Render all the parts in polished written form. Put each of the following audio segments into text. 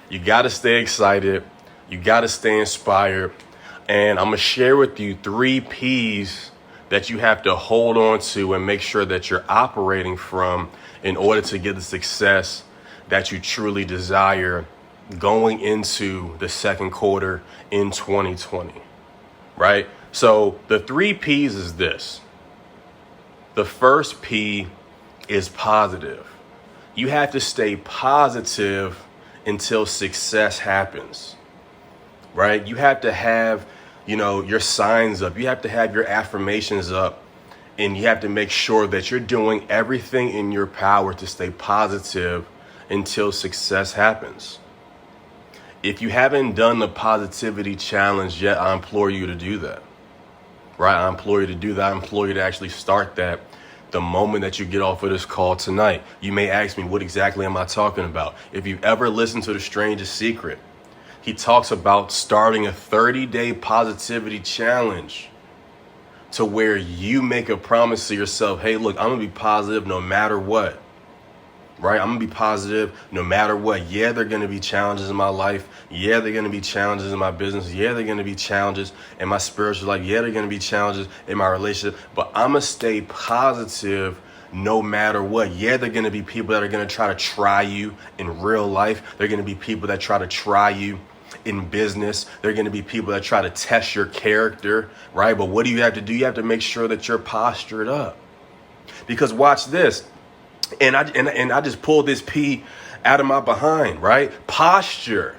You got to stay excited. You got to stay inspired. And I'm going to share with you 3 P's that you have to hold on to and make sure that you're operating from in order to get the success that you truly desire going into the second quarter in 2020, right? So the 3 P's is this. The first P is positive. You have to stay positive until success happens, right? You have to have, your signs up. You have to have your affirmations up, and you have to make sure that you're doing everything in your power to stay positive until success happens. If you haven't done the positivity challenge yet, I implore you to do that, right? I implore you to do that. I implore you to actually start that the moment that you get off of this call tonight. You may ask me, what exactly am I talking about? If you've ever listened to The Strangest Secret, he talks about starting a 30-day positivity challenge to where you make a promise to yourself, hey, look, I'm going to be positive no matter what, right? I'm going to be positive no matter what. Yeah, there are going to be challenges in my life. Yeah, there are going to be challenges in my business. Yeah, there are going to be challenges in my spiritual life. Yeah, there are going to be challenges in my relationship. But I'm going to stay positive no matter what. Yeah, there are going to be people that are going to try to try you in real life. There are going to be people that try to try you in business. There are going to be people that try to test your character, right? But what do you have to do? You have to make sure that you're postured up. Because watch this. And I just pulled this P out of my behind, right? Posture,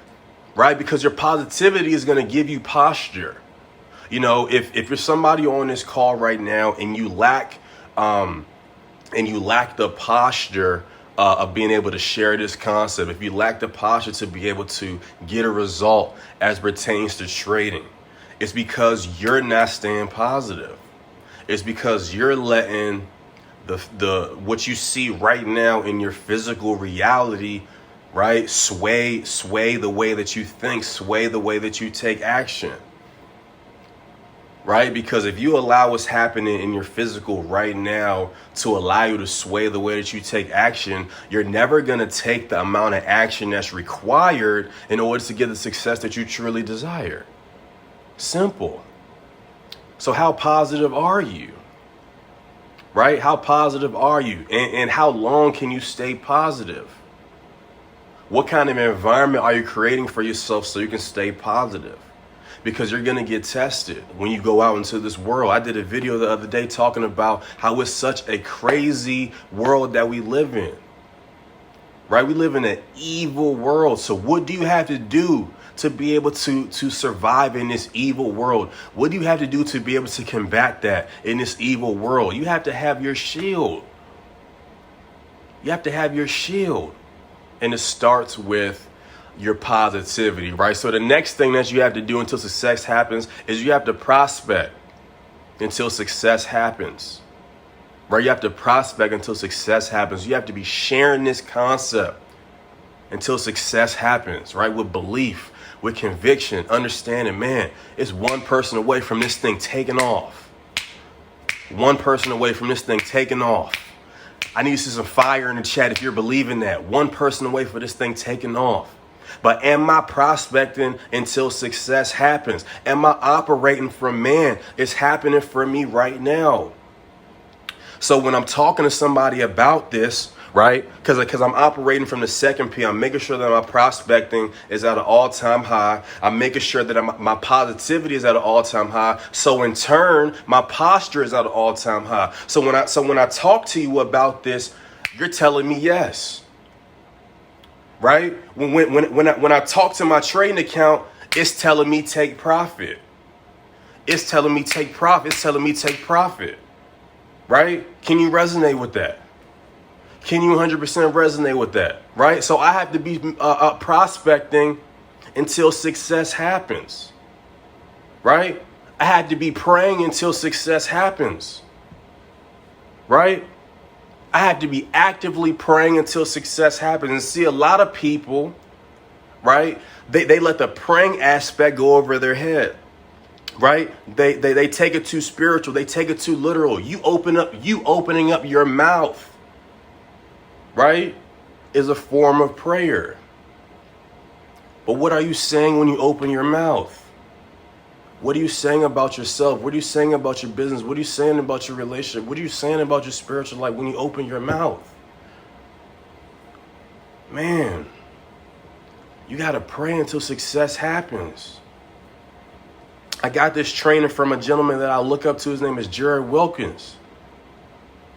right? Because your positivity is going to give you posture. If you're somebody on this call right now and you lack the posture of being able to share this concept, if you lack the posture to be able to get a result as pertains to trading, it's because you're not staying positive. It's because you're letting the what you see right now in your physical reality, right, sway the way that you think, sway the way that you take action, right? Because if you allow what's happening in your physical right now to allow you to sway the way that you take action, you're never going to take the amount of action that's required in order to get the success that you truly desire. Simple. So how positive are you? Right? How positive are you? And how long can you stay positive? What kind of environment are you creating for yourself so you can stay positive? Because you're going to get tested when you go out into this world. I did a video the other day talking about how it's such a crazy world that we live in. Right? We live in an evil world. So what do you have to do to be able to survive in this evil world? What do you have to do to be able to combat that in this evil world? You have to have your shield. You have to have your shield. And it starts with your positivity, right? So the next thing that you have to do until success happens is you have to prospect until success happens, right? You have to prospect until success happens. You have to be sharing this concept until success happens, right? With belief, with conviction, understanding, man, it's one person away from this thing taking off. One person away from this thing taking off. I need to see some fire in the chat if you're believing that. One person away from this thing taking off. But am I prospecting until success happens? Am I operating from, man, it's happening for me right now? So when I'm talking to somebody about this, right, because I'm operating from the second P, I'm making sure that my prospecting is at an all-time high. I'm making sure that my positivity is at an all-time high. So in turn, my posture is at an all-time high. So when I talk to you about this, you're telling me yes. Right? When I talk to my trading account, it's telling me take profit. It's telling me take profit. It's telling me take profit. Right? Can you resonate with that? Can you 100% resonate with that? Right? So I have to be prospecting until success happens. Right? I had to be praying until success happens. Right? I had to be actively praying until success happens. And see, a lot of people, right, they let the praying aspect go over their head, right? They take it too spiritual. They take it too literal. You opening up your mouth, right, is a form of prayer, But what are you saying when you open your mouth? What are you saying about yourself? What are you saying about your business? What are you saying about your relationship? What are you saying about your spiritual life when you open your mouth? Man, you got to pray until success happens. I got this training from a gentleman that I look up to. His name is Jared Wilkins.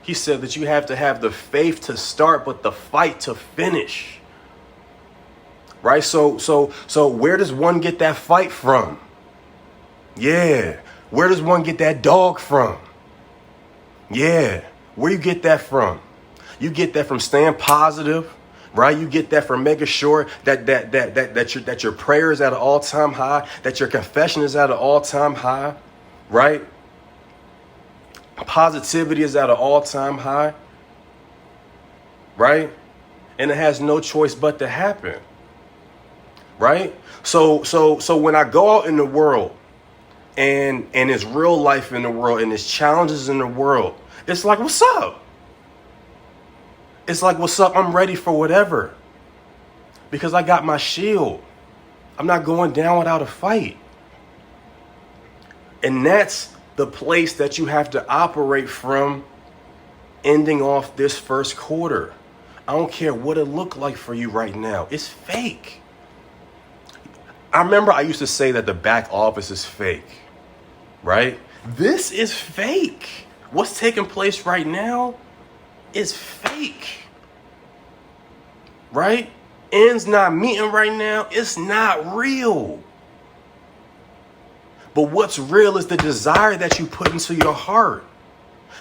He said that you have to have the faith to start, but the fight to finish. Right? So where does one get that fight from? Yeah. Where does one get that dog from? Yeah. Where you get that from? You get that from staying positive, right? You get that from making sure that your prayer is at an all-time high, that your confession is at an all-time high, right? Positivity is at an all-time high, right? And it has no choice but to happen, right? So when I go out in the world, and it's real life in the world, and it's challenges in the world, it's like, what's up? It's like, what's up? I'm ready for whatever. Because I got my shield. I'm not going down without a fight. And that's the place that you have to operate from ending off this first quarter. I don't care what it looked like for you right now. It's fake. I remember I used to say that the back office is fake. Right? This is fake. What's taking place right now is fake. Right? Ends not meeting right now. It's not real. But what's real is the desire that you put into your heart.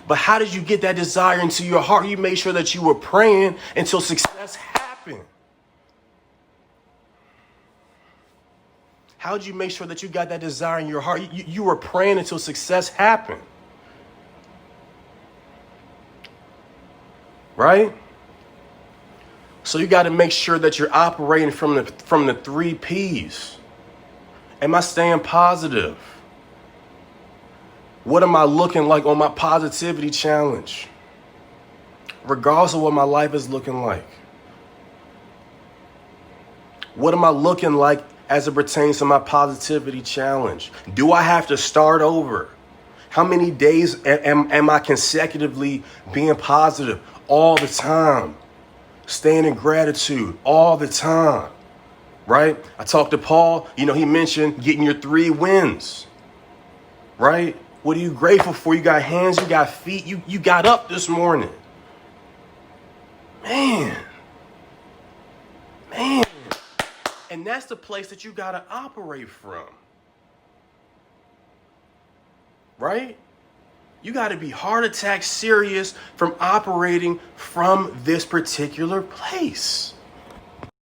But how did you get that desire into your heart? You made sure that you were praying until success happened. How did you make sure that you got that desire in your heart? You were praying until success happened. Right? So you got to make sure that you're operating from the 3P's. Am I staying positive? What am I looking like on my positivity challenge? Regardless of what my life is looking like. What am I looking like as it pertains to my positivity challenge? Do I have to start over? How many days am I consecutively being positive all the time? Staying in gratitude all the time, right? I talked to Paul, he mentioned getting your 3 wins, right? What are you grateful for? You got hands, you got feet, you got up this morning. Man. And that's the place that you got to operate from. Right? You got to be heart attack serious from operating from this particular place.